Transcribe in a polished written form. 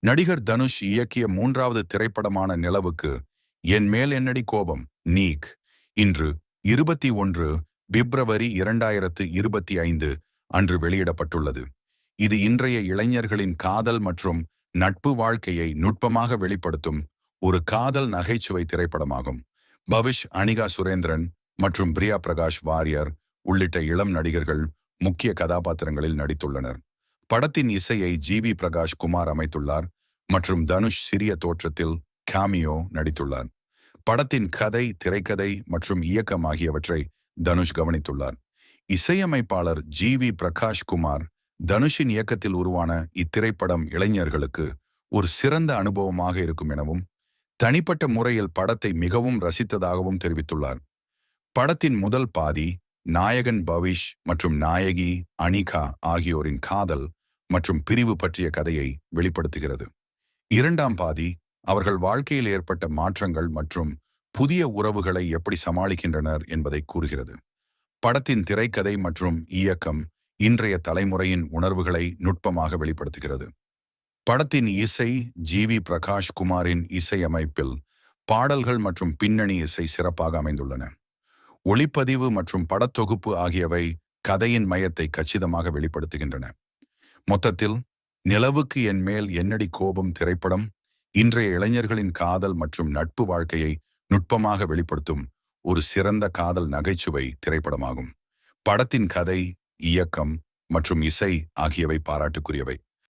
நடிகர் தனுஷ் இயக்கிய மூன்றாவது திரைப்படமான நிலவுக்கு என் மேல் என்னடி கோபம் நீக் இன்று 21 பிப்ரவரி 2025 அன்று வெளியிடப்பட்டுள்ளது. இது இன்றைய இளைஞர்களின் காதல் மற்றும் நட்பு வாழ்க்கையை நுட்பமாக வெளிப்படுத்தும் ஒரு காதல் நகைச்சுவை திரைப்படமாகும். பவிஷ், அனிகா சுரேந்திரன் மற்றும் பிரியா பிரகாஷ் வாரியர் உள்ளிட்ட இளம் நடிகர்கள் முக்கிய கதாபாத்திரங்களில் நடித்துள்ளனர். படத்தின் இசையை ஜி.வி. பிரகாஷ் குமார் அமைத்துள்ளார் மற்றும் தனுஷ் சிறிய தோற்றத்தில் காமியோ நடித்துள்ளார். படத்தின் கதை, திரைக்கதை மற்றும் இயக்கம் ஆகியவற்றை தனுஷ் கவனித்துள்ளார். இசையமைப்பாளர் ஜி.வி. பிரகாஷ் குமார் தனுஷின் இயக்கத்தில் உருவான இத்திரைப்படம் இளைஞர்களுக்கு ஒரு சிறந்த அனுபவமாக இருக்கும் எனவும் தனிப்பட்ட முறையில் படத்தை மிகவும் ரசித்ததாகவும் தெரிவித்துள்ளார். படத்தின் முதல் பாதி நாயகன் பவிஷ் மற்றும் நாயகி அனிகா ஆகியோரின் காதல் மற்றும் பிரிவு பற்றிய கதையை வெளிப்படுத்துகிறது. இரண்டாம் பாதி அவர்கள் வாழ்க்கையில் ஏற்பட்ட மாற்றங்கள் மற்றும் புதிய உறவுகளை எப்படி சமாளிக்கின்றனர் என்பதை கூறுகிறது. படத்தின் திரைக்கதை மற்றும் இயக்கம் இன்றைய தலைமுறையின் உணர்வுகளை நுட்பமாக வெளிப்படுத்துகிறது. படத்தின் இசை ஜி.வி. பிரகாஷ் குமாரின் இசையமைப்பில் பாடல்கள் மற்றும் பின்னணி இசை சிறப்பாக அமைந்துள்ளன. ஒளிப்பதிவு மற்றும் படத்தொகுப்பு ஆகியவை கதையின் மையத்தை கச்சிதமாக வெளிப்படுத்துகின்றன. மொத்தத்தில் நிலவுக்கு என் மேல் என்னடி கோபம் திரைப்படம் இன்றைய இளைஞர்களின் காதல் மற்றும் நட்பு வாழ்க்கையை நுட்பமாக வெளிப்படுத்தும் ஒரு சிறந்த காதல் நகைச்சுவை திரைப்படமாகும். படத்தின் கதை, இயக்கம் மற்றும் இசை ஆகியவை பாராட்டுக்குரியவை.